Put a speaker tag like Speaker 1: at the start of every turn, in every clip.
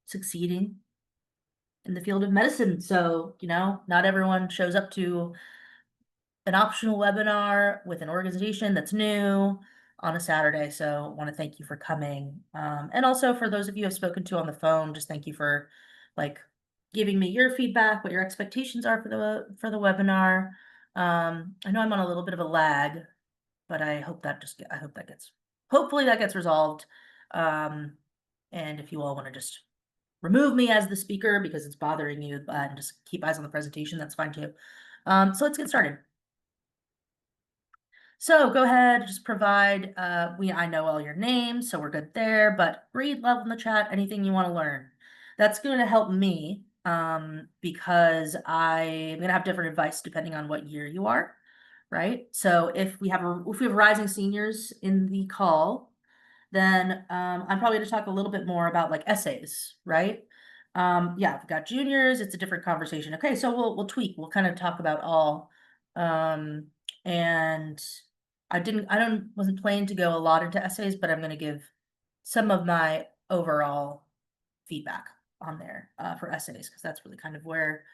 Speaker 1: succeeding in the field of medicine. So, not everyone shows up to an optional webinar with an organization that's new on a Saturday. So I want to thank you for coming. And also for those of you I've spoken to on the phone, just thank you for like giving me your feedback, what your expectations are for the webinar. I know I'm on a little bit of a lag, but I hope that gets hopefully that gets resolved. And if you all want to just remove me as the speaker because it's bothering you and just keep eyes on the presentation, that's fine too. So let's get started. So go ahead, just provide, I know all your names, so we're good there, but read level in the chat, anything you want to learn. That's going to help me because I'm going to have different advice depending on what year you are, right? So if we have rising seniors in the call, then I'm probably going to talk a little bit more about like essays, right? Yeah, we've got juniors, it's a different conversation. Okay, so we'll tweak, we'll kind of talk about all. And wasn't planning to go a lot into essays, but I'm going to give some of my overall feedback on there for essays, because that's really kind of where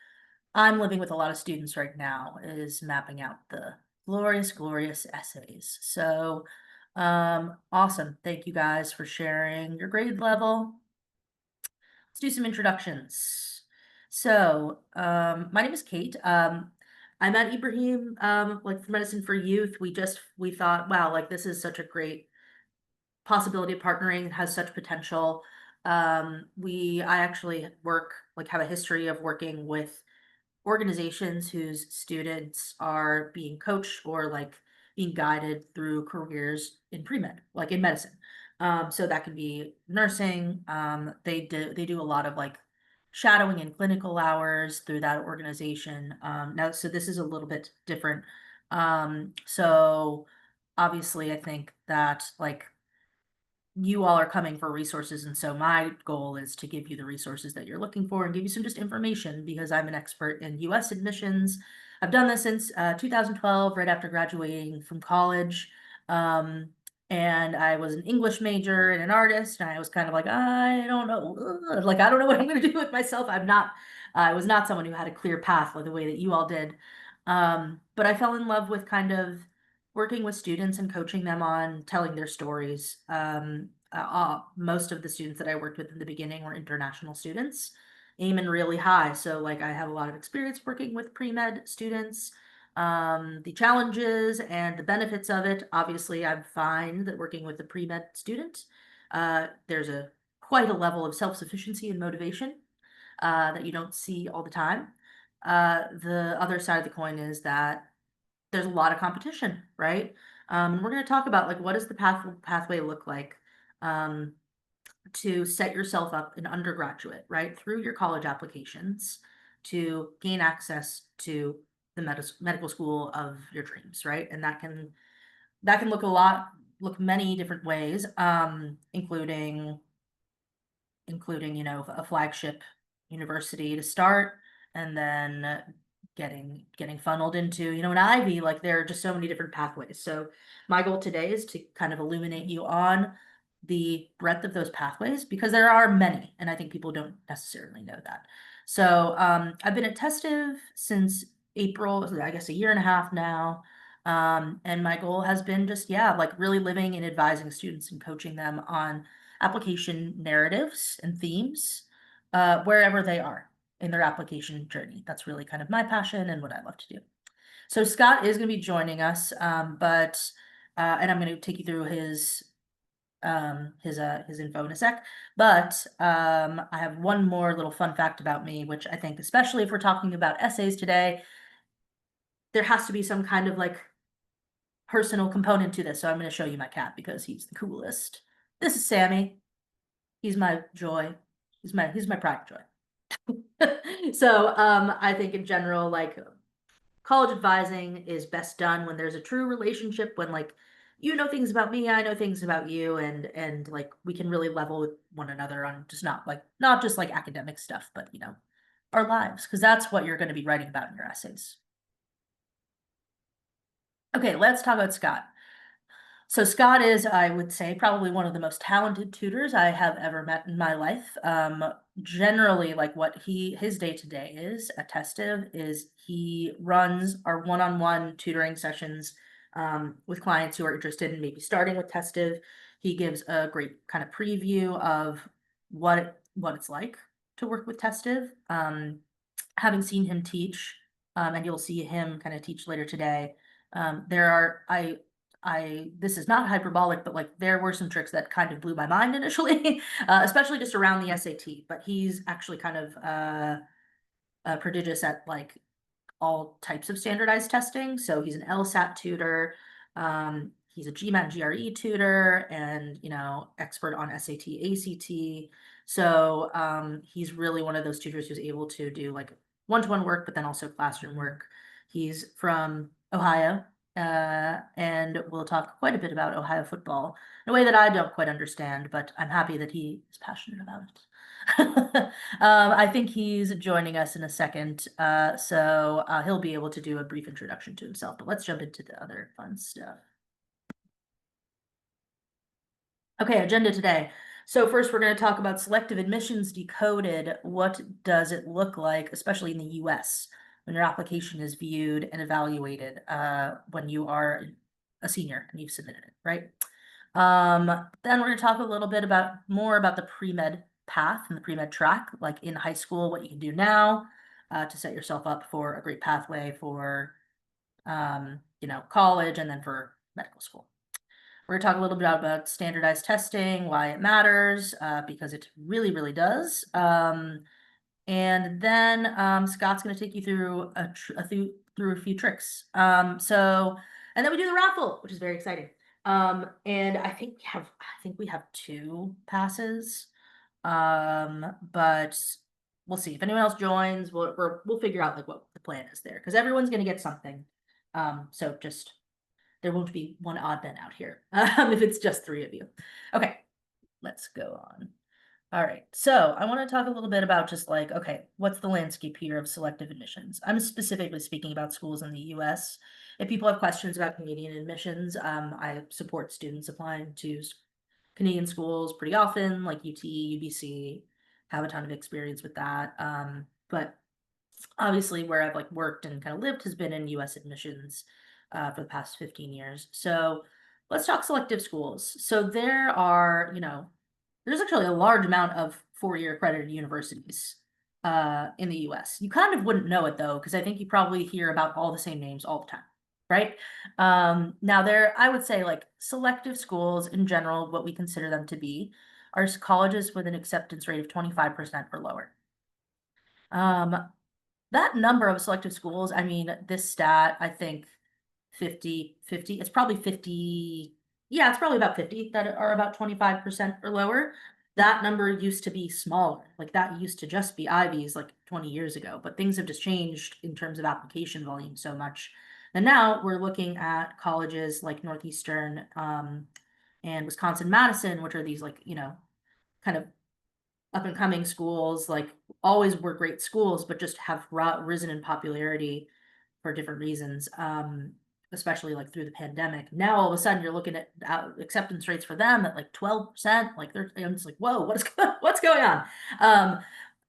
Speaker 1: I'm living with a lot of students right now, is mapping out the glorious, glorious essays. So, awesome. Thank you guys for sharing your grade level. Let's do some introductions. So, my name is Kate. I met Ibrahim, like for Medicine for Youth. We thought, wow, like this is such a great possibility of partnering. It has such potential. I actually have a history of working with organizations whose students are being coached or like being guided through careers in pre-med, like in medicine. So that can be nursing. They do a lot of like shadowing and clinical hours through that organization. So this is a little bit different. So obviously I think that like you all are coming for resources, and so my goal is to give you the resources that you're looking for and give you some just information, because I'm an expert in US admissions. I've done this since 2012, right after graduating from college. And I was an English major and an artist, and I was kind of like, I don't know, like I don't know what I'm going to do with myself. I was not someone who had a clear path like the way that you all did. But I fell in love with kind of working with students and coaching them on telling their stories. Most of the students that I worked with in the beginning were international students, aiming really high. So like I have a lot of experience working with pre-med students. The challenges and the benefits of it, obviously I find that working with a pre-med student, there's quite a level of self-sufficiency and motivation that you don't see all the time. The other side of the coin is that there's a lot of competition, right? And we're going to talk about like what does the pathway look like to set yourself up in undergraduate, right, through your college applications to gain access to the medical school of your dreams, right? And that can look many different ways, including a flagship university to start, and then getting funneled into an Ivy. Like there are just so many different pathways. So my goal today is to kind of illuminate you on the breadth of those pathways, because there are many, and I think people don't necessarily know that. So I've been at Testive since April, I guess a year and a half now. And my goal has been just, yeah, like really living and advising students and coaching them on application narratives and themes wherever they are in their application journey. That's really kind of my passion and what I love to do. So Scott is going to be joining us, and I'm going to take you through his info in a sec. But I have one more little fun fact about me, which I think, especially if we're talking about essays today, there has to be some kind of like personal component to this. So I'm going to show you my cat because he's the coolest. This is Sammy. He's my joy. He's my pride and joy. So I think in general, like college advising is best done when there's a true relationship, when like you know things about me, I know things about you, and like we can really level with one another on just not just like academic stuff, but our lives, because that's what you're going to be writing about in your essays. Okay, let's talk about Scott. So Scott is, I would say, probably one of the most talented tutors I have ever met in my life. Generally, like what his day to day is at Testive is he runs our one-on-one tutoring sessions with clients who are interested in maybe starting with Testive. He gives a great kind of preview of what it's like to work with Testive. Having seen him teach, and you'll see him kind of teach later today. There are this is not hyperbolic, but like there were some tricks that kind of blew my mind initially, especially just around the SAT. But he's actually kind of prodigious at like all types of standardized testing. So he's an LSAT tutor. He's a GMAT and GRE tutor, and expert on SAT, ACT. So he's really one of those tutors who's able to do like one-to-one work, but then also classroom work. He's from Ohio, and we'll talk quite a bit about Ohio football in a way that I don't quite understand, but I'm happy that he is passionate about it. I think he's joining us in a second, so he'll be able to do a brief introduction to himself, but let's jump into the other fun stuff. Okay, agenda today. So first we're going to talk about selective admissions decoded. What does it look like, especially in the US, when your application is viewed and evaluated when you are a senior and you've submitted it, right? Then we're going to talk a little bit more about the pre-med path and the pre-med track, like in high school, what you can do now to set yourself up for a great pathway for, college and then for medical school. We're going to talk a little bit about standardized testing, why it matters, because it really, really does. And then Scott's going to take you through through a few tricks. And then we do the raffle, which is very exciting. And I think we have 2 passes. But we'll see if anyone else joins. We'll figure out like what the plan is there, because everyone's going to get something. So just there won't be one odd man out here if it's just 3 of you. Okay, let's go on. All right, so I want to talk a little bit about just like, okay, what's the landscape here of selective admissions? I'm specifically speaking about schools in the US. If people have questions about Canadian admissions, I support students applying to Canadian schools pretty often, like UT, UBC, have a ton of experience with that. But obviously where I've like worked and kind of lived has been in US admissions for the past 15 years. So let's talk selective schools. So there's actually a large amount of 4-year accredited universities in the US. You kind of wouldn't know it though, because I think you probably hear about all the same names all the time, right? Now I would say like selective schools in general, what we consider them to be, are colleges with an acceptance rate of 25% or lower. That number of selective schools, I mean, this stat, I think 50, it's probably 50. Yeah, it's probably about 50 that are about 25% or lower. That number used to be smaller. Like that used to just be Ivies like 20 years ago, but things have just changed in terms of application volume so much. And now we're looking at colleges like Northeastern and Wisconsin-Madison, which are these like, kind of up and coming schools, like always were great schools, but just have risen in popularity for different reasons. Especially like through the pandemic. Now all of a sudden you're looking at acceptance rates for them at like 12%. Like I'm just like, whoa, what's going on?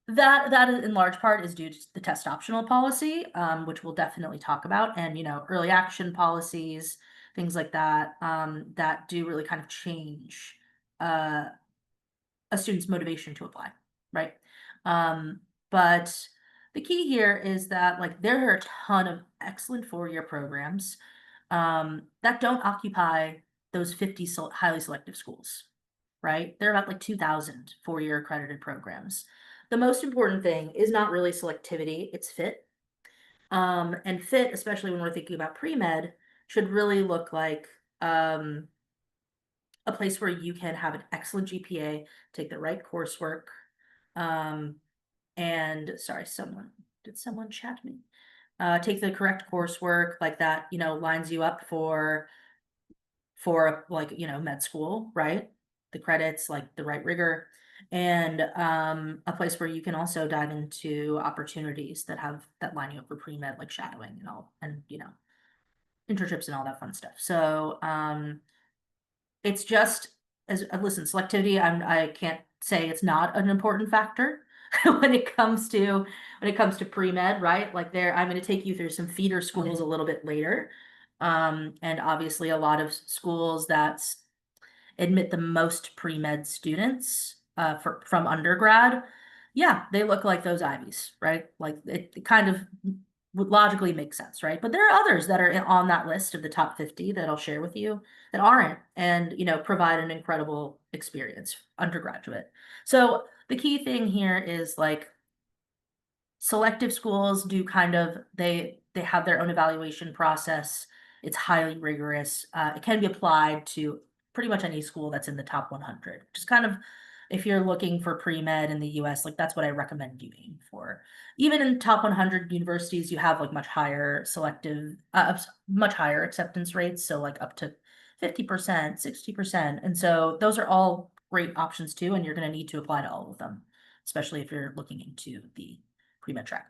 Speaker 1: That in large part is due to the test optional policy, which we'll definitely talk about, and early action policies, things like that, that do really kind of change a student's motivation to apply, right? But the key here is that like there are a ton of excellent 4-year programs that don't occupy those 50 highly selective schools, right? There are about like 2,000 4-year accredited programs. The most important thing is not really selectivity, it's fit. And fit, especially when we're thinking about pre-med, should really look like a place where you can have an excellent GPA, take the right coursework, and sorry, did someone chat me? Take the correct coursework like that, lines you up for like, med school, right? The credits, like the right rigor, and a place where you can also dive into opportunities that line you up for pre-med, like shadowing and all, and internships and all that fun stuff. So It's just as listen, selectivity, I can't say it's not an important factor when it comes to pre-med, right? Like there, I'm gonna take you through some feeder schools a little bit later. And obviously a lot of schools that admit the most pre-med students from undergrad, yeah, they look like those Ivies, right? Like it kind of would logically make sense, right? But there are others that are on that list of the top 50 that I'll share with you that aren't, and provide an incredible experience undergraduate. So the key thing here is like selective schools do kind of they have their own evaluation process. It's highly rigorous. It can be applied to pretty much any school that's in the top 100. Just kind of if you're looking for pre-med in the US, like that's what I recommend you aim for. Even in top 100 universities, you have like much higher much higher acceptance rates. So like up to 50%, 60%. And so those are all great options too. And you're going to need to apply to all of them, especially if you're looking into the pre-med track.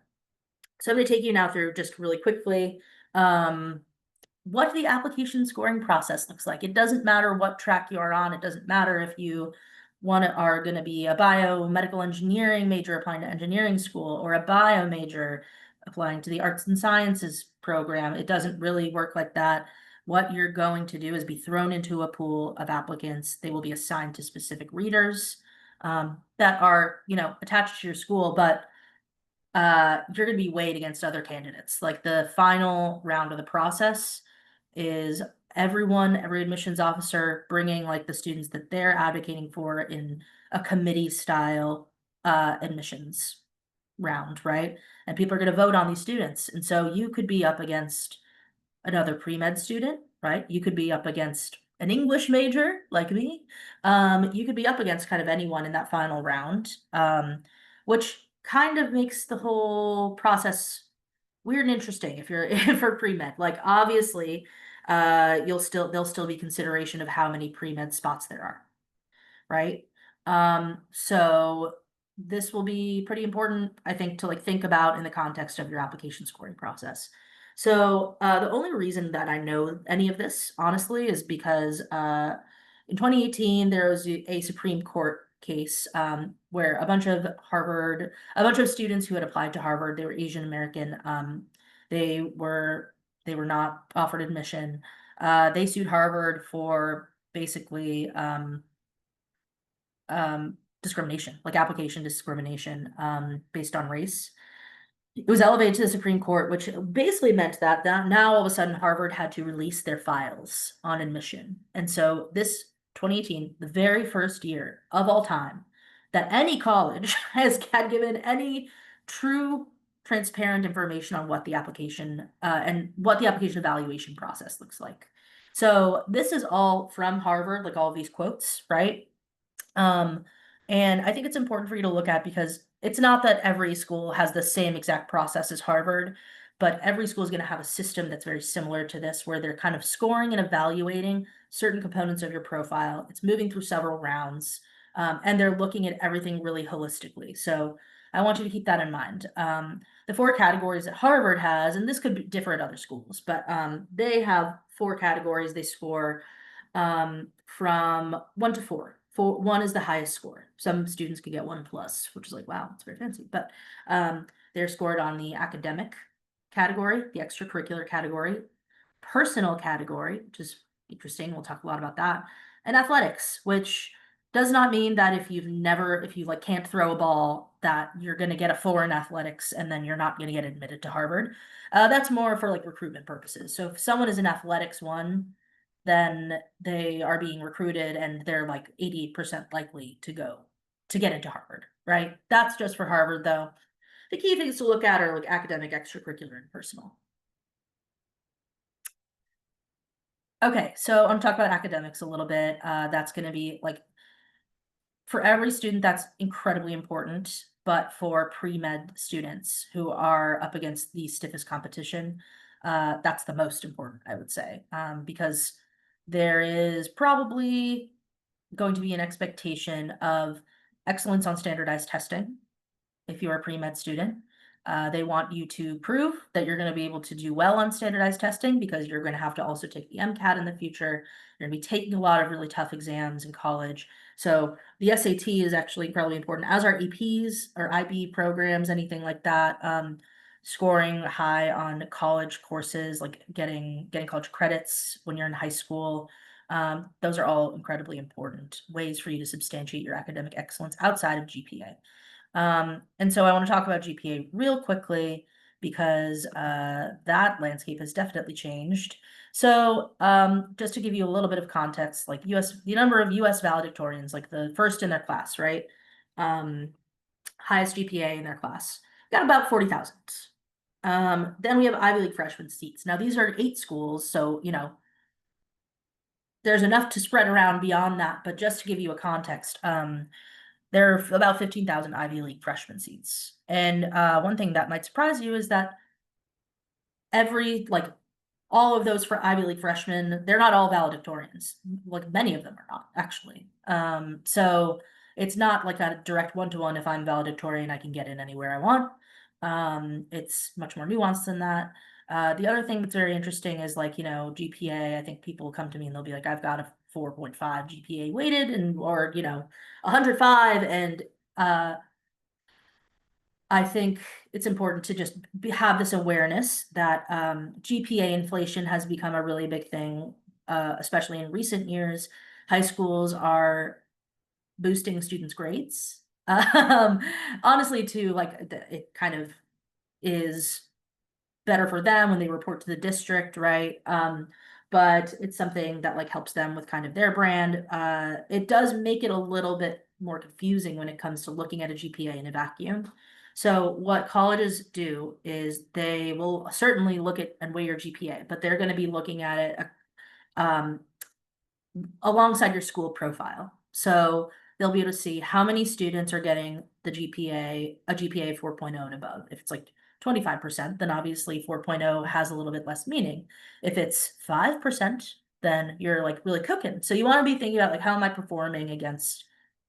Speaker 1: So I'm going to take you now through just really quickly what the application scoring process looks like. It doesn't matter what track you are on. It doesn't matter if you are going to be a biomedical engineering major applying to engineering school or a bio major applying to the arts and sciences program. It doesn't really work like that. What you're going to do is be thrown into a pool of applicants. They will be assigned to specific readers that are, attached to your school, but you're going to be weighed against other candidates. Like the final round of the process is every admissions officer bringing like the students that they're advocating for in a committee style admissions round, right? And people are going to vote on these students. And so you could be up against another pre-med student, right? You could be up against an English major like me. You could be up against kind of anyone in that final round, which kind of makes the whole process weird and interesting if you're for pre-med. Like obviously, there'll still be consideration of how many pre-med spots there are, right? So this will be pretty important, I think, to like think about in the context of your application scoring process. So the only reason that I know any of this, honestly, is because in 2018 there was a Supreme Court case where a bunch of students who had applied to Harvard, they were Asian American, they were not offered admission. They sued Harvard for basically discrimination, like application discrimination based on race. It was elevated to the Supreme Court, which basically meant that now all of a sudden Harvard had to release their files on admission. And so this 2018, the very first year of all time that any college had given any true transparent information on what the application and what the application evaluation process looks like. So this is all from Harvard, like all of these quotes, right? Um, and I think it's important for you to look at because it's not that every school has the same exact process as Harvard, but every school is going to have a system that's very similar to this, where they're kind of scoring and evaluating certain components of your profile. It's moving through several rounds, and they're looking at everything really holistically. So I want you to keep that in mind. The four categories that Harvard has, and this could differ at other schools, but they have four categories they score from 1 to 4. 1 is the highest score. Some students could get 1+, which is like, wow, it's very fancy. But they're scored on the academic category, the extracurricular category, personal category, which is interesting. We'll talk a lot about that, and athletics, which does not mean that if you like can't throw a ball, that you're going to get a 4 in athletics and then you're not going to get admitted to Harvard. That's more for like recruitment purposes. So if someone is an athletics 1, then they are being recruited and they're like 88% likely to get into Harvard, right? That's just for Harvard though. The key things to look at are like academic, extracurricular, and personal. Okay, so I'm talking about academics a little bit. That's going to be like for every student, that's incredibly important. But for pre-med students who are up against the stiffest competition, that's the most important, I would say, because there is probably going to be an expectation of excellence on standardized testing if you're a pre-med student. They want you to prove that you're going to be able to do well on standardized testing because you're going to have to also take the MCAT in the future. You're going to be taking a lot of really tough exams in college. So the SAT is actually incredibly important, as are EPs or IB programs, anything like that. Scoring high on college courses, like getting college credits when you're in high school. Those are all incredibly important ways for you to substantiate your academic excellence outside of GPA. And so I want to talk about GPA real quickly because that landscape has definitely changed. So just to give you a little bit of context, like the number of US valedictorians, like the first in their class, right? Um, Highest GPA in their class, got about 40,000. Then we have Ivy League freshman seats. Now these are 8 schools, so there's enough to spread around beyond that. But just to give you a context, there are about 15,000 Ivy League freshman seats. And one thing that might surprise you is that all of those for Ivy League freshmen, they're not all valedictorians. Like many of them are not, actually. So it's not like a direct one-to-one. If I'm valedictorian, I can get in anywhere I want. It's much more nuanced than that. The other thing that's very interesting is GPA. I think people come to me and they'll be like, I've got a 4.5 GPA weighted or 105, and I think it's important to just have this awareness that GPA inflation has become a really big thing, especially in recent years. High schools are boosting students' grades. Um, Honestly, too, it kind of is better for them when they report to the district, right? But it's something that helps them with kind of their brand. It does make it a little bit more confusing when it comes to looking at a GPA in a vacuum. So what colleges do is they will certainly look at and weigh your GPA, but they're going to be looking at it um, alongside your school profile. So they'll be able to see how many students are getting a GPA 4.0 and above. If it's 25%, then obviously 4.0 has a little bit less meaning. If it's 5%, then you're really cooking. So you want to be thinking about how am I performing against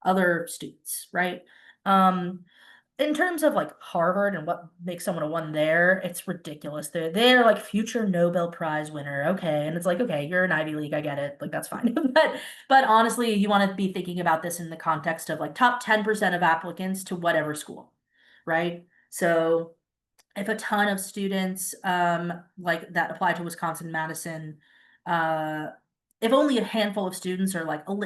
Speaker 1: other students, right? In terms of Harvard and what makes someone a one there, it's ridiculous. They're future Nobel Prize winner. Okay. And it's okay, you're an Ivy League, I get it. That's fine. But honestly, you want to be thinking about this in the context of top 10% of applicants to whatever school, right? So if a ton of students that apply to Wisconsin-Madison, uh if only a handful of students are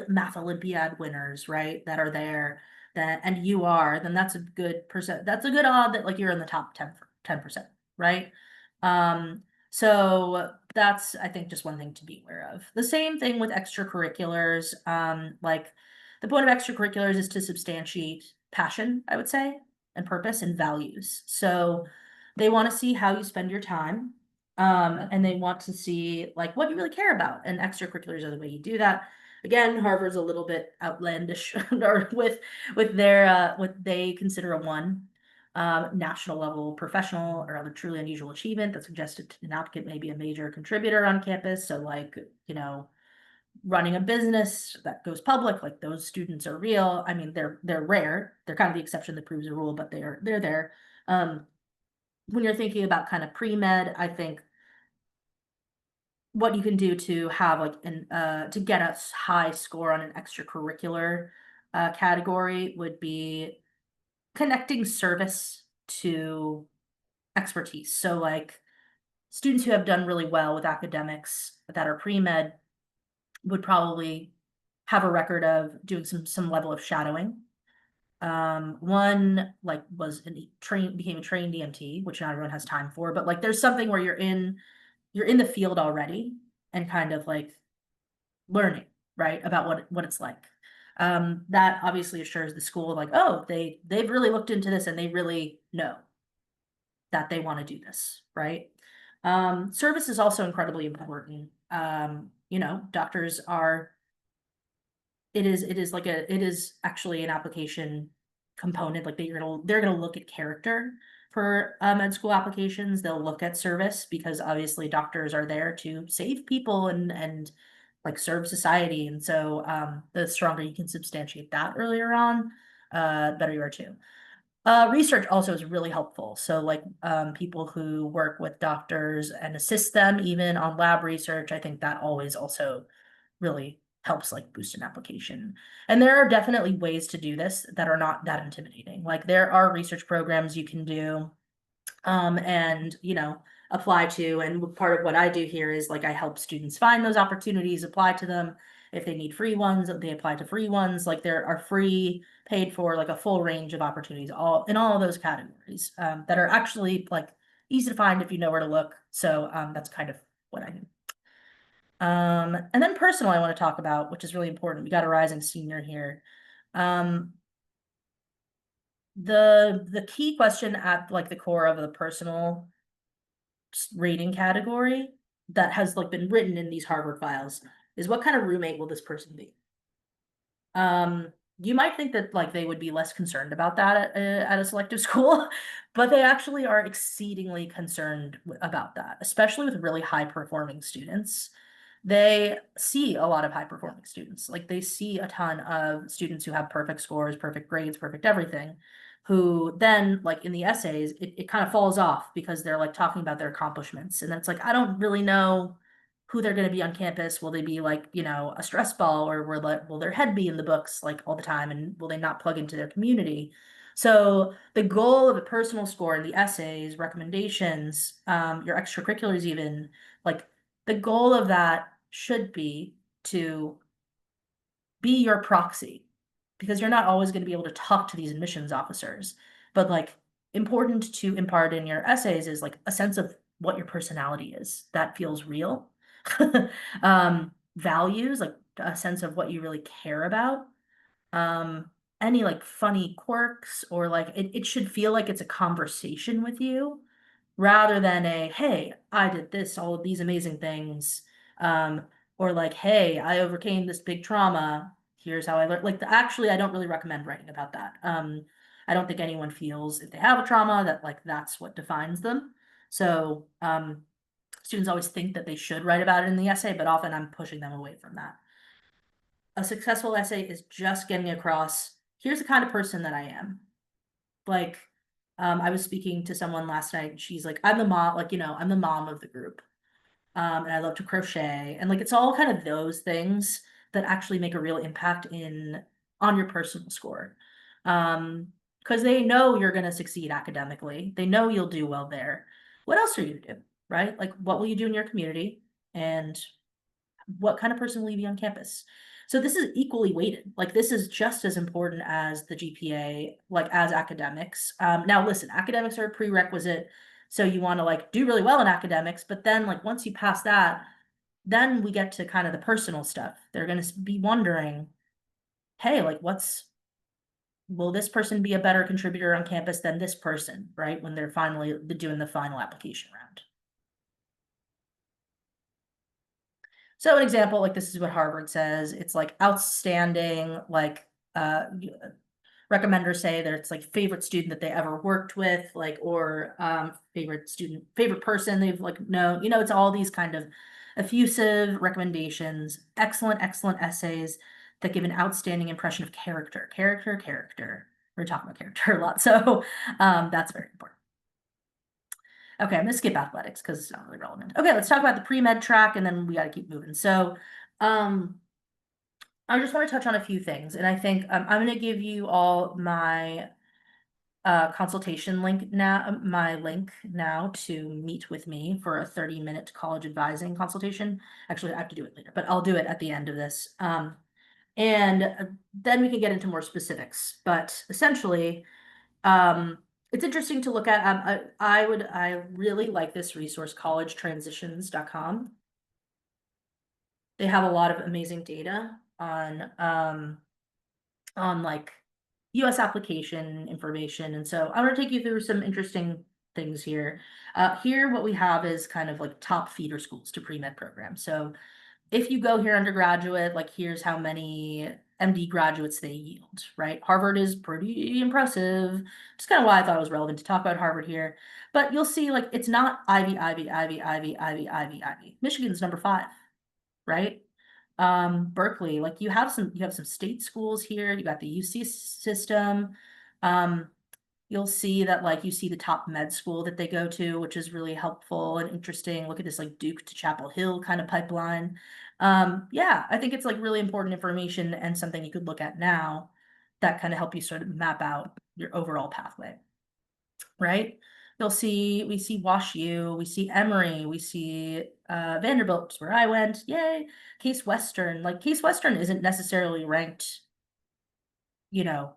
Speaker 1: math Olympiad winners, right, that are there, and you are, then that's a good odd that you're in the top 10%, right? So that's, I think, just one thing to be aware of. The same thing with extracurriculars. The point of extracurriculars is to substantiate passion, I would say, and purpose and values. So they want to see how you spend your time. And they want to see what you really care about, and extracurriculars are the way you do that. Again, Harvard's a little bit outlandish or with their what they consider a one national level professional or other truly unusual achievement that suggested an applicant may be a major contributor on campus. So running a business that goes public, those students are real. I mean, they're rare. They're kind of the exception that proves the rule, but they're there. When you're thinking about kind of pre-med, I think what you can do to have to get a high score on an extracurricular category would be connecting service to expertise. So students who have done really well with academics that are pre-med would probably have a record of doing some level of shadowing. One became a trained EMT, which not everyone has time for, but there's something where you're in the field already and kind of learning, right, about what it's like. That obviously assures the school oh, they've really looked into this and they really know that they want to do this, right? Service is also incredibly important. Doctors are it is actually an application component. They're gonna look at character for med school applications. They'll look at service because obviously doctors are there to save people and serve society. And so the stronger you can substantiate that earlier on, better you are too. Research also is really helpful. So like people who work with doctors and assist them even on lab research, I think that always also really helps like boost an application. And there are definitely ways to do this that are not that intimidating. Like there are research programs you can do and apply to. And part of what I do here is like I help students find those opportunities, apply to them. If they need free ones, they apply to free ones. Like there are free, paid for, like a full range of opportunities, all in all of those categories that are actually like easy to find if you know where to look. So that's kind of what I do. And then personal, I want to talk about, which is really important. We got a rising senior here. Um, the key question at like the core of the personal rating category that has like been written in these Harvard files is what kind of roommate will this person be? Um, you might think that like they would be less concerned about that at a selective school, but they actually are exceedingly concerned about that, especially with really high performing students. They see a lot of high performing students. Like they see a ton of students who have perfect scores, perfect grades, perfect everything, who then like in the essays, it kind of falls off because they're like talking about their accomplishments. And then it's like, I don't really know who they're going to be on campus. Will they be like, a stress ball, or will their head be in the books like all the time? And will they not plug into their community? So the goal of a personal score in the essays, recommendations, your extracurriculars, even like the goal of that should be to be your proxy because you're not always going to be able to talk to these admissions officers. But like important to impart in your essays is like a sense of what your personality is that feels real. Values, like a sense of what you really care about. Um, any like funny quirks or like it should feel like it's a conversation with you rather than a hey, I did this, all of these amazing things. Um, or like, hey, I overcame this big trauma. Here's how I learned. Like, actually, I don't really recommend writing about that. I don't think anyone feels if they have a trauma that like that's what defines them. So, students always think that they should write about it in the essay, but often I'm pushing them away from that. A successful essay is just getting across, here's the kind of person that I am. Like, I was speaking to someone last night, and she's like, I'm the mom, like, I'm the mom of the group. And I love to crochet. And like it's all kind of those things that actually make a real impact in on your personal score. Because they know you're gonna succeed academically. They know you'll do well there. What else are you gonna do? Right? Like what will you do in your community? And what kind of person will you be on campus? So this is equally weighted. Like this is just as important as the GPA, like as academics. Now listen, academics are a prerequisite. So you want to like do really well in academics, but then like once you pass that, then we get to kind of the personal stuff. They're going to be wondering, hey, like will this person be a better contributor on campus than this person, right? When they're finally doing the final application round. So an example, like this is what Harvard says. It's like outstanding, like recommenders say that it's like favorite student that they ever worked with, like or favorite student, favorite person they've like known. It's all these kind of effusive recommendations, excellent, excellent essays that give an outstanding impression of character, character, character. We're talking about character a lot, so that's very important. Okay, I'm gonna skip athletics because it's not really relevant. Okay, let's talk about the pre-med track and then we gotta keep moving. So, I just want to touch on a few things, and I think I'm gonna give you all my consultation link now, my link now to meet with me for a 30-minute college advising consultation. Actually, I have to do it later, but I'll do it at the end of this. And then we can get into more specifics. But essentially, it's interesting to look at. I really like this resource, collegetransitions.com. They have a lot of amazing data on like US application information. And so I'm going to take you through some interesting things here. Here, what we have is kind of like top feeder schools to pre-med programs. So if you go here undergraduate, like here's how many MD graduates they yield, right? Harvard is pretty impressive. Just kind of why I thought it was relevant to talk about Harvard here. But you'll see like it's not Ivy, Ivy, Ivy, Ivy, Ivy, Ivy, Ivy. Michigan's number 5, right? Berkeley, like you have some state schools here, you got the UC system. Um, You'll see that like you see the top med school that they go to, which is really helpful and interesting. Look at this like Duke to Chapel Hill kind of pipeline. Yeah, I think it's like really important information and something you could look at now that kind of help you sort of map out your overall pathway, right? We see Wash U, we see Emory, we see Vanderbilt, which is where I went. Yay. Case Western. Like Case Western isn't necessarily ranked, you know,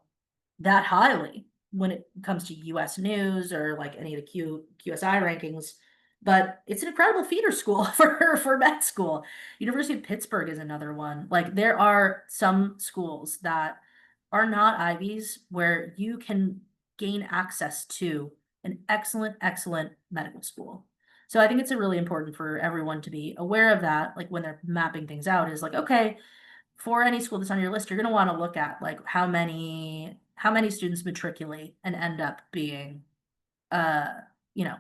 Speaker 1: that highly when it comes to US news or like any of the QSI rankings, but it's an incredible feeder school for med school. University of Pittsburgh is another one. Like there are some schools that are not Ivies where you can gain access to an excellent medical school. So I think it's really important for everyone to be aware of that, like when they're mapping things out, is like, okay, for any school that's on your list, you're going to want to look at like how many students matriculate and end up being, uh, you know,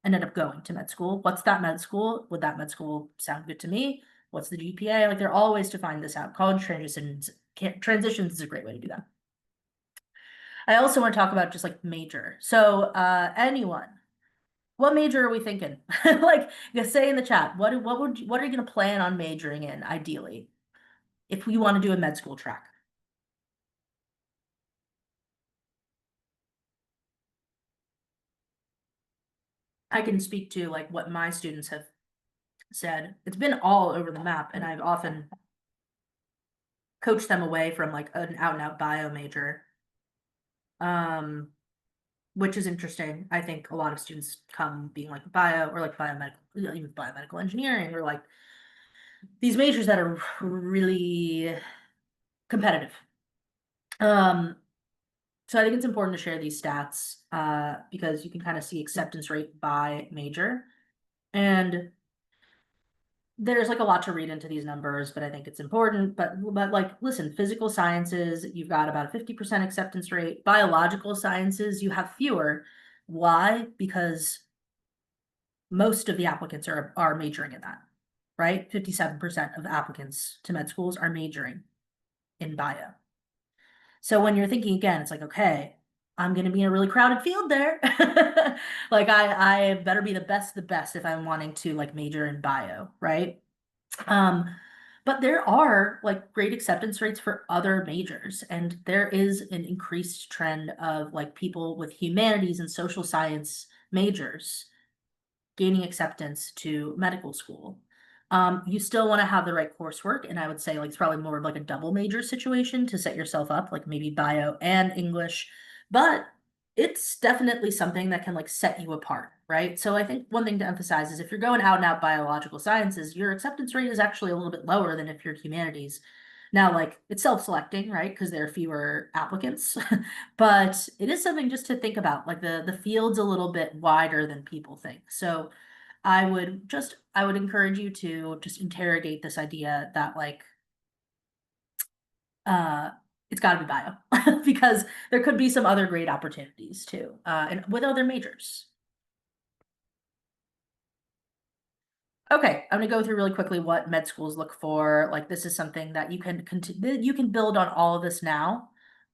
Speaker 1: and end up going to med school. What's that med school? Would that med school sound good to me? What's the GPA? Like there are all ways to find this out. College transitions is a great way to do that. I also want to talk about just like major. So, anyone, what major are we thinking? Like, you say in the chat, what are you going to plan on majoring in ideally if we want to do a med school track? I can speak to like what my students have said. It's been all over the map, and I've often coached them away from like an out and out bio major. Um, which is interesting. I think a lot of students come being like bio or like biomedical, even biomedical engineering, or like these majors that are really competitive. Um, so I think it's important to share these stats because you can kind of see acceptance rate by major. And there's like a lot to read into these numbers, but I think it's important. But like, listen, physical sciences, you've got about a 50% acceptance rate. Biological sciences, you have fewer. Why? Because most of the applicants are majoring in that, right? 57% of applicants to med schools are majoring in bio. So when you're thinking again, it's like, okay, I'm gonna be in a really crowded field there. Like I better be the best if I'm wanting to like major in bio, right? Um, but there are like great acceptance rates for other majors, and there is an increased trend of like people with humanities and social science majors gaining acceptance to medical school. You still want to have the right coursework, and I would say like it's probably more of like a double major situation to set yourself up, like maybe bio and English, but it's definitely something that can like set you apart, right? So I think one thing to emphasize is if you're going out and out biological sciences, your acceptance rate is actually a little bit lower than if you're humanities. Now, like it's self-selecting, right? Because there are fewer applicants, but it is something just to think about. Like the field's a little bit wider than people think. So I would encourage you to just interrogate this idea that like uh it's got to be bio because there could be some other great opportunities too and with other majors. Okay, I'm gonna go through really quickly what med schools look for. Like this is something that you can build on all of this now.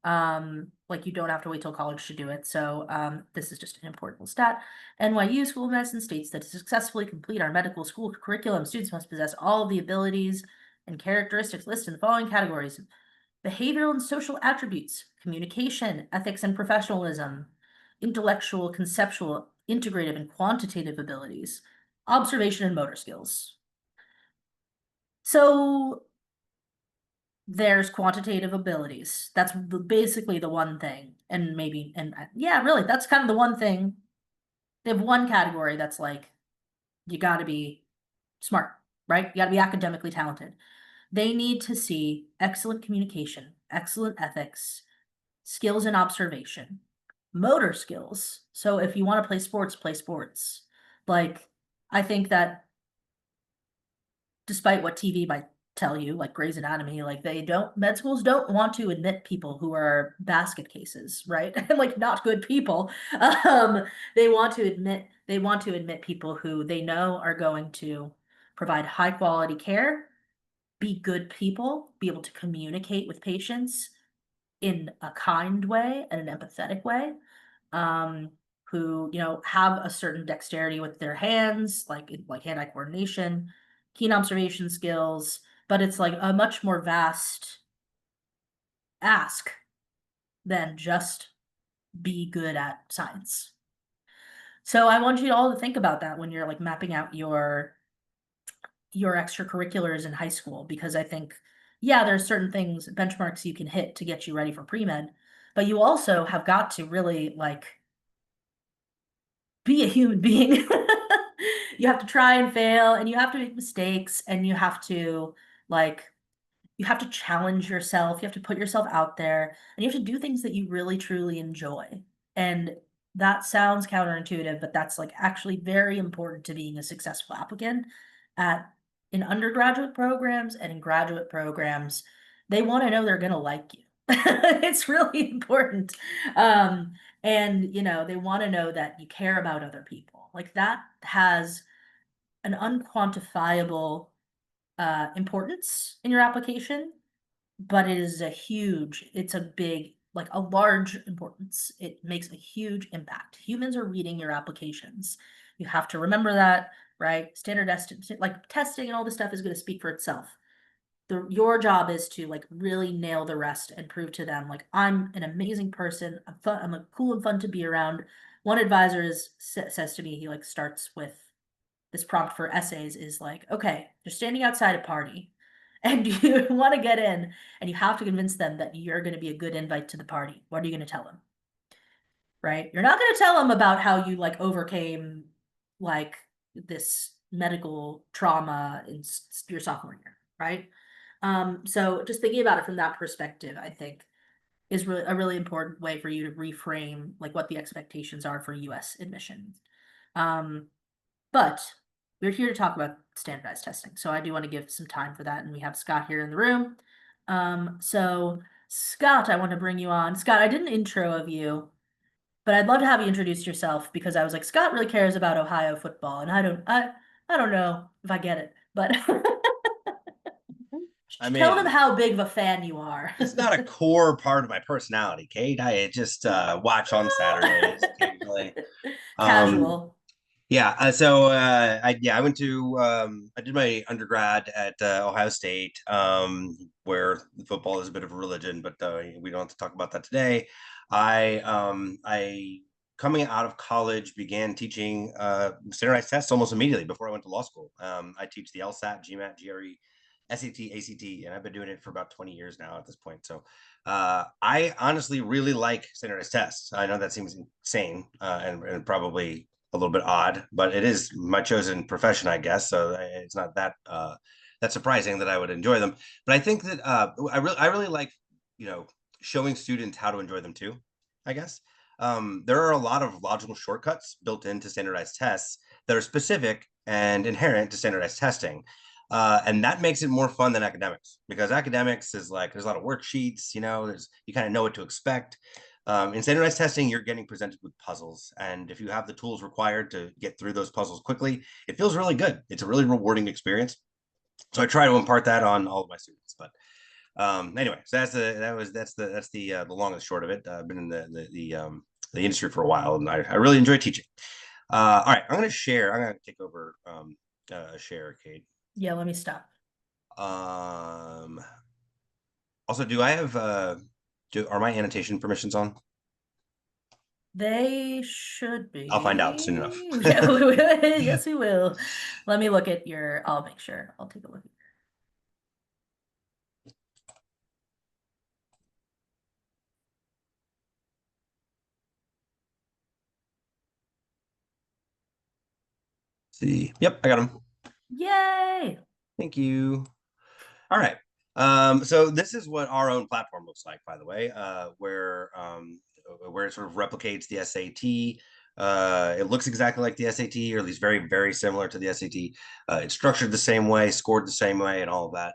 Speaker 1: Like you don't have to wait till college to do it. So this is just an important stat. NYU School of Medicine states that to successfully complete our medical school curriculum, students must possess all of the abilities and characteristics listed in the following categories: behavioral and social attributes, communication, ethics and professionalism, intellectual, conceptual, integrative, and quantitative abilities, observation and motor skills. So there's quantitative abilities. That's basically the one thing. And maybe, and yeah, really, that's kind of the one thing. They have one category that's like, you got to be smart, right? You got to be academically talented. They need to see excellent communication, excellent ethics, skills in observation, motor skills. So if you want to play sports, play sports. Like, I think that despite what TV might tell you, like Grey's Anatomy, like med schools don't want to admit people who are basket cases, right? And like not good people. They want to admit people who they know are going to provide high quality care, be good people, be able to communicate with patients in a kind way and an empathetic way, um, who, have a certain dexterity with their hands, like hand-eye coordination, keen observation skills, but it's like a much more vast ask than just be good at science. So I want you all to think about that when you're like mapping out your extracurriculars in high school, because I think, yeah, there's certain things, benchmarks you can hit to get you ready for pre-med, but you also have got to really like be a human being. You have to try and fail, and you have to make mistakes, and like you have to challenge yourself, you have to put yourself out there, and you have to do things that you really truly enjoy. And that sounds counterintuitive, but that's like actually very important to being a successful applicant at in undergraduate programs and in graduate programs. They want to know they're going to like you. It's really important. And they want to know that you care about other people. Like that has an unquantifiable importance in your application, but it's a big, like a large importance. It makes a huge impact. Humans are reading your applications. You have to remember that, right? Like testing and all this stuff is going to speak for itself. Your job is to like really nail the rest and prove to them like I'm an amazing person. I'm fun. I'm like cool and fun to be around. One advisor says to me, he like starts with this prompt for essays is like, okay, you're standing outside a party and you want to get in and you have to convince them that you're going to be a good invite to the party. What are you going to tell them? Right? You're not going to tell them about how you like overcame like this medical trauma in your sophomore year, right? So just thinking about it from that perspective, I think is really a really important way for you to reframe like what the expectations are for US admission. Um, but we're here to talk about standardized testing. So I do want to give some time for that. And we have Scott here in the room. So Scott, I want to bring you on. Scott, I did an intro of you, but I'd love to have you introduce yourself because I was like, Scott really cares about Ohio football. And I don't know if I get it, but
Speaker 2: I
Speaker 1: tell them
Speaker 2: mean,
Speaker 1: how big of a fan you are.
Speaker 2: it's not a core part of my personality, Kate. I just watch on Saturdays occasionally. Um,
Speaker 1: Casual.
Speaker 2: yeah, I went to I did my undergrad at Ohio State, where football is a bit of a religion, but we don't have to talk about that today. I coming out of college began teaching standardized tests almost immediately before I went to law school. I teach the LSAT, GMAT, GRE, SAT, ACT, and I've been doing it for about 20 years now at this point. So I honestly really like standardized tests. I know that seems insane and probably a little bit odd, but it is my chosen profession, I guess. So it's not that surprising that I would enjoy them. But I think that I really like showing students how to enjoy them too. I guess there are a lot of logical shortcuts built into standardized tests that are specific and inherent to standardized testing. And that makes it more fun than academics because academics is like there's a lot of worksheets, you kind of know what to expect. In standardized testing, you're getting presented with puzzles, and if you have the tools required to get through those puzzles quickly, it feels really good. It's a really rewarding experience. So I try to impart that on all of my students. But anyway, so that's the long and short of it. I've been in the industry for a while, and I really enjoy teaching. All right, I'm going to share. I'm going to take over share, Kate.
Speaker 1: Yeah, let me stop.
Speaker 2: Um, Also, do I have are my annotation permissions on?
Speaker 1: They should
Speaker 2: I'll find out soon enough.
Speaker 1: be. Yeah, we will. Yes, we will. Let me look at I'll make sure. I'll take a look.
Speaker 2: See. Yep, I got them.
Speaker 1: Yay!
Speaker 2: Thank you. All right. So this is what our own platform looks like, by the way, where it sort of replicates the SAT. It looks exactly like the SAT, or at least very, very similar to the SAT. It's structured the same way, scored the same way, and all of that.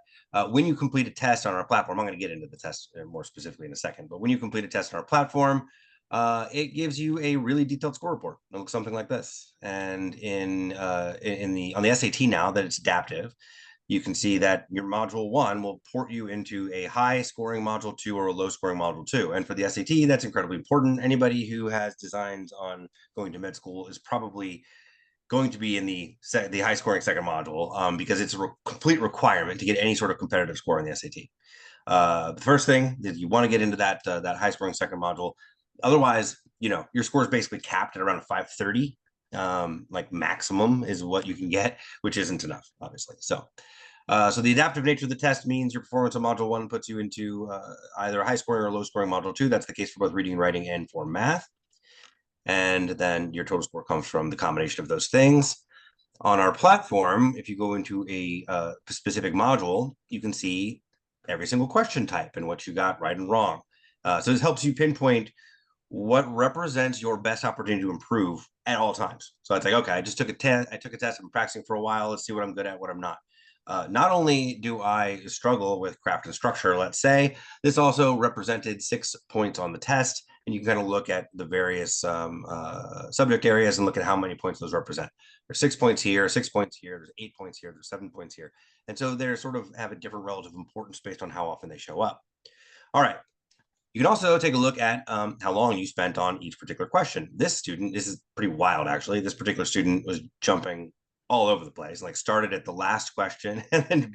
Speaker 2: When you complete a test on our platform, I'm going to get into the test more specifically in a second, but when you complete a test on our platform, it gives you a really detailed score report. It looks something like this. And on the SAT now that it's adaptive, you can see that your module 1 will port you into a high scoring module 2 or a low scoring module 2. And for the SAT, that's incredibly important. Anybody who has designs on going to med school is probably going to be in the high scoring second module, because it's a complete requirement to get any sort of competitive score in the SAT. The first thing is you want to get into that high scoring second module. Otherwise, your score is basically capped at around 530. Like maximum is what you can get, which isn't enough, obviously. So the adaptive nature of the test means your performance on module 1 puts you into either a high scoring or low scoring module 2. That's the case for both reading, writing, and for math. And then your total score comes from the combination of those things. On our platform, if you go into a specific module, you can see every single question type and what you got right and wrong. So this helps you pinpoint what represents your best opportunity to improve at all times. So it's like, okay, I took a test. I'm practicing for a while. Let's see what I'm good at, what I'm not. Not only do I struggle with craft and structure, let's say, this also represented 6 points on the test. And you can kind of look at the various subject areas and look at how many points those represent. There's 6 points here, 6 points here, there's 8 points here, there's 7 points here. And so they sort of have a different relative importance based on how often they show up. All right. You can also take a look at how long you spent on each particular question. This is pretty wild, actually. This particular student was jumping all over the place, like started at the last question and then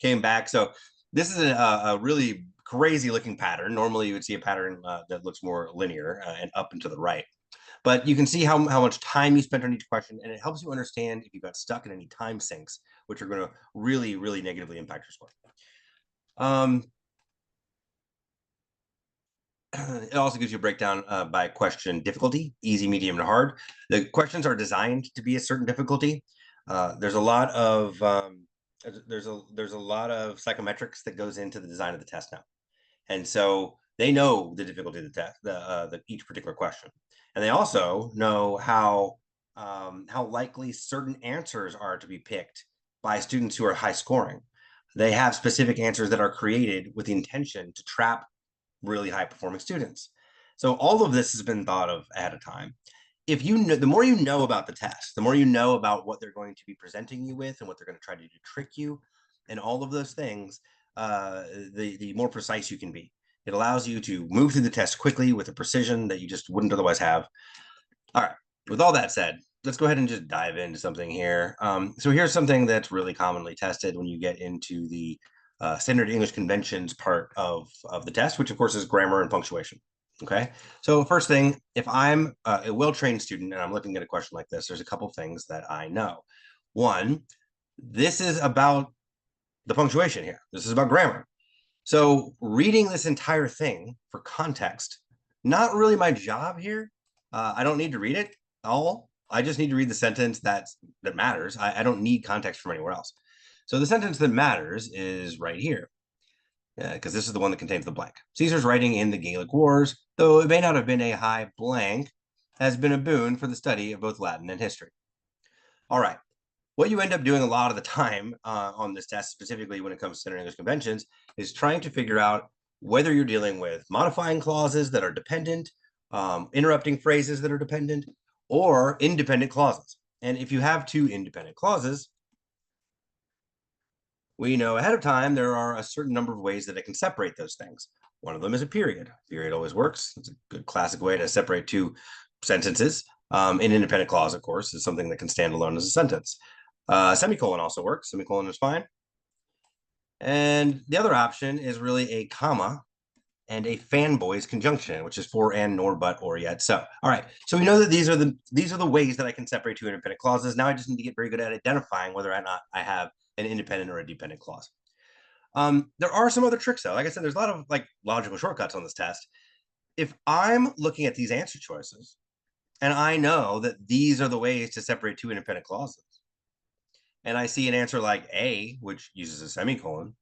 Speaker 2: came back. So this is a really crazy looking pattern. Normally you would see a pattern that looks more linear and up and to the right. But you can see how much time you spent on each question, and it helps you understand if you got stuck in any time sinks, which are going to really, really negatively impact your score. It also gives you a breakdown by question difficulty, easy, medium, and hard. The questions are designed to be a certain difficulty. There's a lot of psychometrics that goes into the design of the test now, and so they know the difficulty of the test, each particular question, and they also know how likely certain answers are to be picked by students who are high scoring. They have specific answers that are created with the intention to trap really high performing students. So all of this has been thought of ahead of time. If you know, the more you know about the test, the more you know about what they're going to be presenting you with and what they're going to try to do to trick you, and all of those things, the more precise you can be. It allows you to move through the test quickly with a precision that you just wouldn't otherwise have. All right. With all that said, let's go ahead and just dive into something here. So here's something that's really commonly tested when you get into the standard English conventions part of the test, which of course is grammar and punctuation. Okay. So first thing, if I'm a well-trained student and I'm looking at a question like this, there's a couple things that I know. One, this is about the punctuation here. This is about grammar. So reading this entire thing for context, not really my job here. I don't need to read it all. I just need to read the sentence that matters. I don't need context from anywhere else. So the sentence that matters is right here, because this is the one that contains the blank. Caesar's writing in the Gallic Wars, though it may not have been a high blank, has been a boon for the study of both Latin and history. All right. What you end up doing a lot of the time on this test, specifically when it comes to standard English conventions, is trying to figure out whether you're dealing with modifying clauses that are dependent, interrupting phrases that are dependent, or independent clauses. And if you have two independent clauses, we know ahead of time there are a certain number of ways that it can separate those things. One of them is a period. Period always works. It's a good classic way to separate two sentences. An independent clause, of course, is something that can stand alone as a sentence. Semicolon also works. Semicolon is fine. And the other option is really a comma and a fanboys conjunction, which is for, and, nor, but, or, yet. So, all right. So we know that these are the ways that I can separate two independent clauses. Now I just need to get very good at identifying whether or not I have an independent or a dependent clause. There are some other tricks though. Like I said, there's a lot of logical shortcuts on this test. If I'm looking at these answer choices and I know that these are the ways to separate two independent clauses, and I see an answer like A, which uses a semicolon,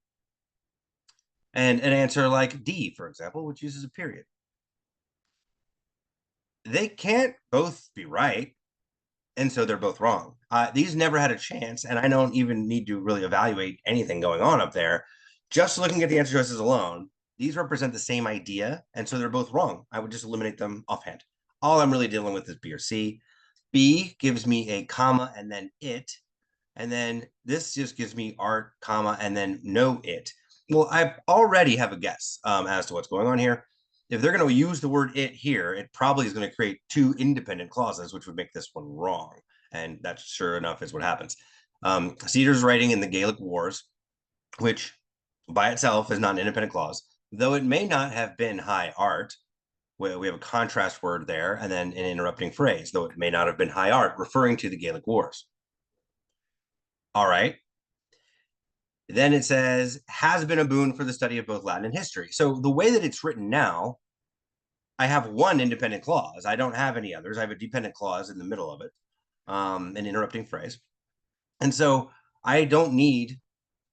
Speaker 2: and an answer like D, for example, which uses a period, they can't both be right. And so they're both wrong. These never had a chance, and I don't even need to really evaluate anything going on up there. Just looking at the answer choices alone, these represent the same idea, and so they're both wrong. I would just eliminate them offhand. All I'm really dealing with is B or C. B gives me a comma and then it, And then this just gives me art, comma, and then no it. Well, I already have a guess as to what's going on here. If they're going to use the word it here, it probably is going to create two independent clauses, which would make this one wrong. And that, sure enough, is what happens. Cedar's writing in the Gaelic Wars, which by itself is not an independent clause, though it may not have been high art. We have a contrast word there, and then an interrupting phrase, though it may not have been high art, referring to the Gaelic Wars. All right. Then it says, has been a boon for the study of both Latin and history. So the way that it's written now, I have one independent clause. I don't have any others. I have a dependent clause in the middle of it, an interrupting phrase. And so I don't need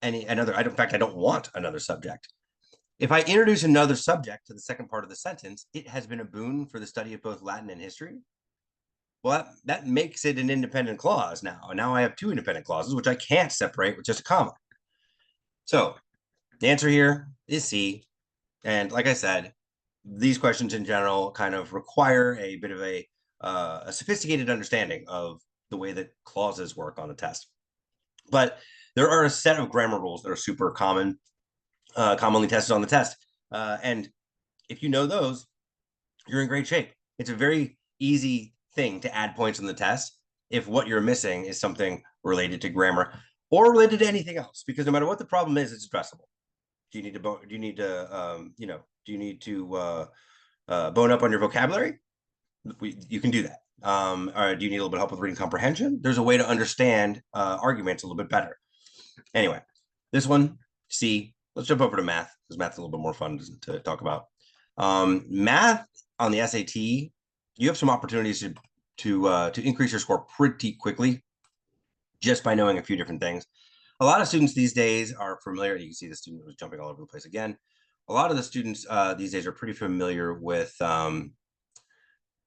Speaker 2: another. In fact, I don't want another subject. If I introduce another subject to the second part of the sentence, it has been a boon for the study of both Latin and history. Well, that makes it an independent clause now. And now I have two independent clauses, which I can't separate with just a comma. So the answer here is C. And like I said, these questions in general kind of require a bit of a sophisticated understanding of the way that clauses work on the test. But there are a set of grammar rules that are super common, commonly tested on the test. And if you know those, you're in great shape. It's a very easy thing to add points on the test if what you're missing is something related to grammar or related to anything else, because no matter what the problem is, it's addressable. Do you need to bone up on your vocabulary? You can do that. Or do you need a little bit of help with reading comprehension? There's a way to understand arguments a little bit better. Anyway, this one, C. Let's jump over to math, because math's a little bit more fun to talk about. Math on the SAT, you have some opportunities to increase your score pretty quickly just by knowing a few different things. A lot of students these days are familiar. You can see the student was jumping all over the place again. A lot of the students these days are pretty familiar with the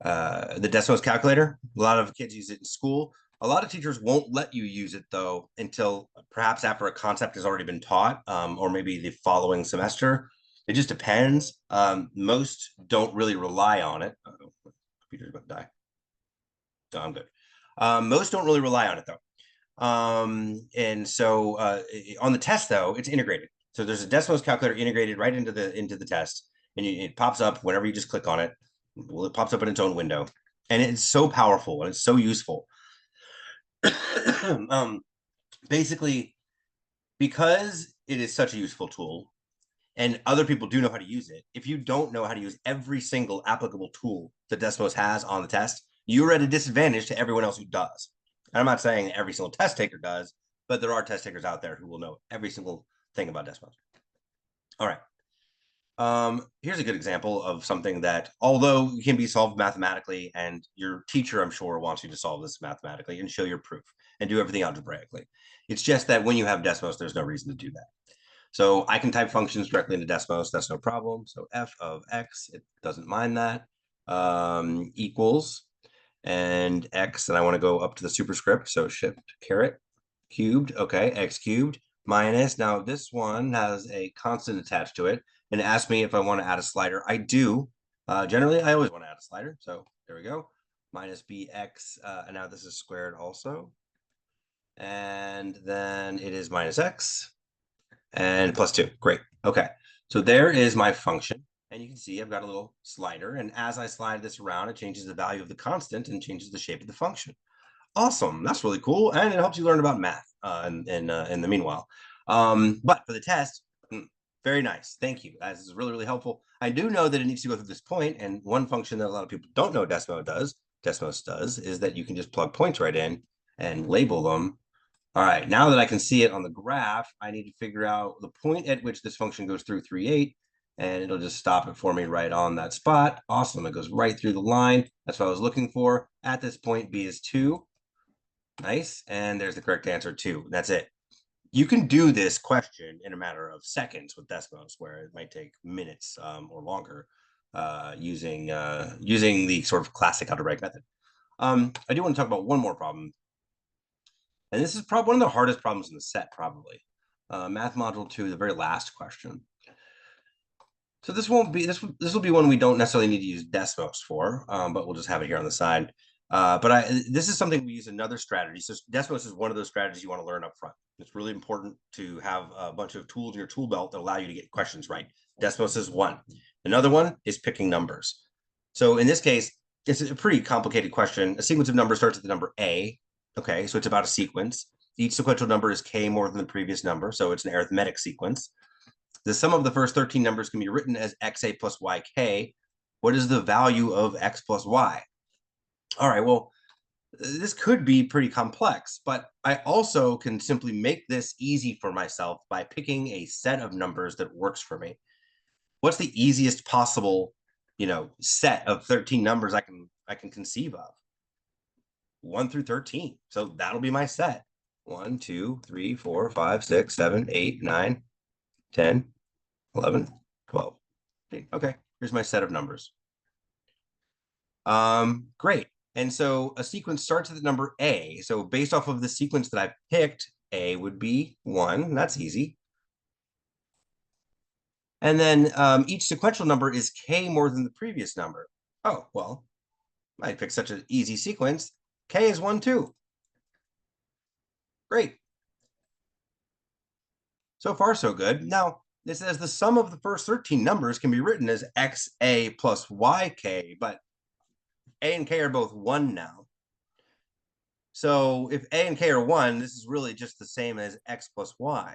Speaker 2: Desmos calculator. A lot of kids use it in school. A lot of teachers won't let you use it, though, until perhaps after a concept has already been taught, or maybe the following semester. It just depends. Most don't really rely on it. Uh-oh, computer's about to die. No, I'm good. Most don't really rely on it, though. And so on the test, though, it's integrated. So there's a Desmos calculator integrated right into the test, and it pops up whenever you just click on it. Well, it pops up in its own window, and it's so powerful and it's so useful. Basically, because it is such a useful tool, and other people do know how to use it. If you don't know how to use every single applicable tool that Desmos has on the test, you're at a disadvantage to everyone else who does. And I'm not saying every single test taker does, but there are test takers out there who will know every single thing about Desmos. All right. Here's a good example of something that, although can be solved mathematically, and your teacher, I'm sure, wants you to solve this mathematically and show your proof and do everything algebraically. It's just that when you have Desmos, there's no reason to do that. So I can type functions directly into Desmos. That's no problem. So f of x, it doesn't mind that, equals, and x, and I want to go up to the superscript. So shift caret cubed. Okay, x cubed minus. Now this one has a constant attached to it, and it asks me if I want to add a slider. I do. Generally, I always want to add a slider. So there we go. Minus bx, and now this is squared also. And then it is minus x and plus 2. Great. Okay. So there is my function. And you can see I've got a little slider. And as I slide this around, it changes the value of the constant and changes the shape of the function. Awesome. That's really cool. And it helps you learn about math in the meanwhile. But for the test, very nice. Thank you. This is really, really helpful. I do know that it needs to go through this point. And one function that a lot of people don't know Desmos does, is that you can just plug points right in and label them. All right, now that I can see it on the graph, I need to figure out the point at which this function goes through 3, 8, and it'll just stop it for me right on that spot. Awesome, it goes right through the line. That's what I was looking for. At this point, b is 2. Nice, and there's the correct answer, 2. That's it. You can do this question in a matter of seconds with Desmos, where it might take minutes or longer using the sort of classic algebraic method. I do want to talk about one more problem. And this is probably one of the hardest problems in the set, probably. Math module 2, the very last question. So this will be one we don't necessarily need to use Desmos for, but we'll just have it here on the side. This is something we use another strategy. So Desmos is one of those strategies you want to learn up front. It's really important to have a bunch of tools in your tool belt that allow you to get questions right. Desmos is one. Another one is picking numbers. So in this case, it's a pretty complicated question. A sequence of numbers starts with the number A. Okay, so it's about a sequence. Each sequential number is k more than the previous number, so it's an arithmetic sequence. The sum of the first 13 numbers can be written as xa plus yk. What is the value of x plus y? All right, well, this could be pretty complex, but I also can simply make this easy for myself by picking a set of numbers that works for me. What's the easiest possible, set of 13 numbers I can conceive of? 1 through 13. So that'll be my set. 1, 2, 3, 4, 5, 6, 7, 8, 9, 10, 11, 12. Okay, here's my set of numbers. Great. And so a sequence starts with the number A. So based off of the sequence that I picked, A would be 1. That's easy. And then each sequential number is k more than the previous number. Oh, well, I picked such an easy sequence. K is 1, too. Great. So far, so good. Now, this says the sum of the first 13 numbers can be written as xa plus yk, but A and K are both 1 now. So if A and K are 1, this is really just the same as x plus y,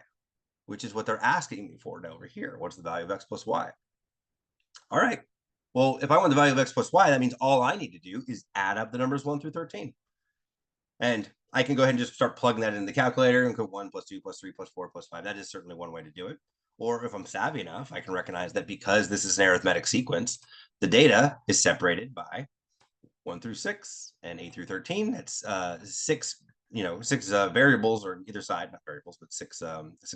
Speaker 2: which is what they're asking me for over here. What's the value of x plus y? All right. Well, if I want the value of x plus y, that means all I need to do is add up the numbers 1 through 13. And I can go ahead and just start plugging that in the calculator and go 1 plus 2 plus 3 plus 4 plus 5. That is certainly one way to do it. Or if I'm savvy enough, I can recognize that because this is an arithmetic sequence, the data is separated by 1 through 6 and 8 through 13. That's six variables on either side, not variables, but six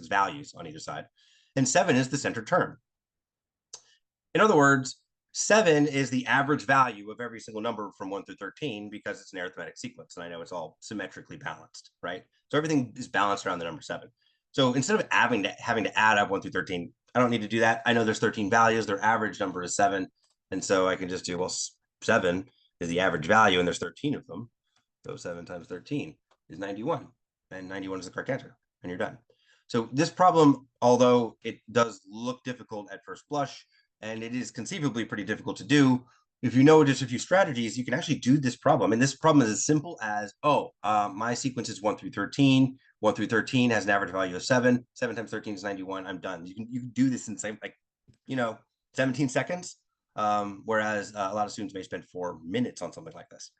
Speaker 2: values on either side. And 7 is the center term. In other words, 7 is the average value of every single number from 1 through 13 because it's an arithmetic sequence. And I know it's all symmetrically balanced, right? So everything is balanced around the number 7. So instead of having to add up 1 through 13, I don't need to do that. I know there's 13 values. Their average number is 7. And so I can just do, well, 7 is the average value, and there's 13 of them. So 7 times 13 is 91. And 91 is the correct answer. And you're done. So this problem, although it does look difficult at first blush, and it is conceivably pretty difficult to do, if you know just a few strategies, you can actually do this problem. And this problem is as simple as, my sequence is 1 through 13. 1 through 13 has an average value of 7. 7 times 13 is 91. I'm done. You can do this in 17 seconds. Whereas a lot of students may spend 4 minutes on something like this.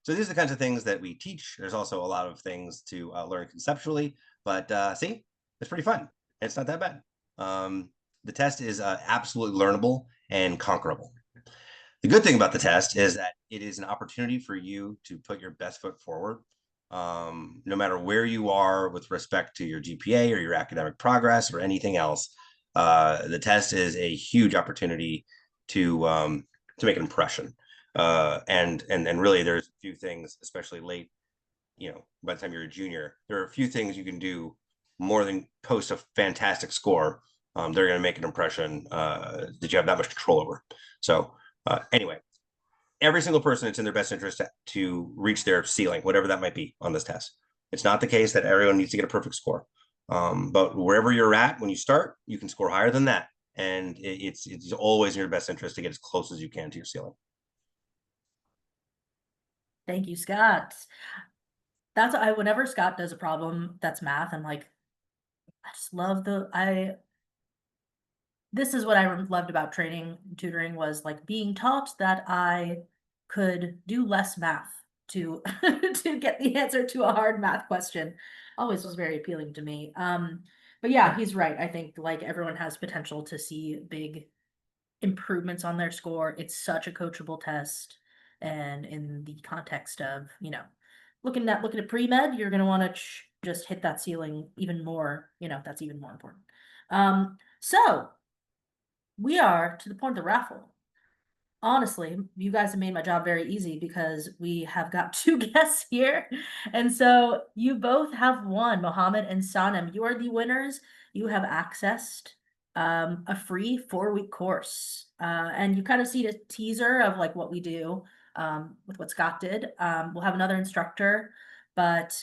Speaker 2: So these are the kinds of things that we teach. There's also a lot of things to learn conceptually, but see, it's pretty fun. It's not that bad. The test is absolutely learnable and conquerable. The good thing about the test is that it is an opportunity for you to put your best foot forward, no matter where you are with respect to your GPA or your academic progress or anything else. The test is a huge opportunity to make an impression. And really, there's a few things, especially late, by the time you're a junior, there are a few things you can do more than post a fantastic score. They're going to make an impression that you have that much control over. So anyway, every single person, it's in their best interest to reach their ceiling, whatever that might be on this test. It's not the case that everyone needs to get a perfect score. But wherever you're at when you start, you can score higher than that. And it's always in your best interest to get as close as you can to your ceiling.
Speaker 1: Thank you, Scott. Whenever Scott does a problem that's math, I'm like, I just love this is what I loved about training and tutoring, was like being taught that I could do less math to to get the answer to a hard math question. Always was very appealing to me. But yeah, he's right. I think like everyone has potential to see big improvements on their score. It's such a coachable test. And in the context of, looking at pre-med, you're gonna want to just hit that ceiling even more, that's even more important. So we are to the point of the raffle. Honestly, you guys have made my job very easy because we have got 2 guests here. And so you both have won, Mohammed and Sanem. You are the winners. You have accessed a free 4-week course. And you kind of see the teaser of like what we do with what Scott did. We'll have another instructor, but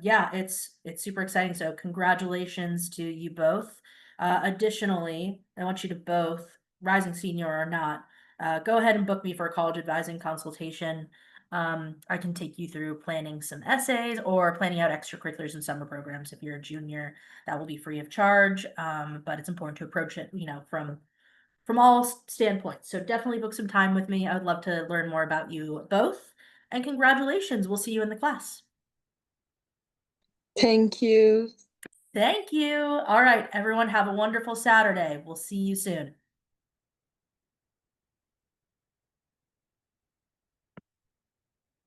Speaker 1: yeah, it's super exciting. So congratulations to you both. Additionally, I want you to both, rising senior or not, go ahead and book me for a college advising consultation. I can take you through planning some essays or planning out extracurriculars and summer programs. If you're a junior, that will be free of charge. But it's important to approach it, from all standpoints. So definitely book some time with me. I would love to learn more about you both. And congratulations. We'll see you in the class.
Speaker 3: Thank you.
Speaker 1: Thank you. All right, everyone, have a wonderful Saturday. We'll see you soon.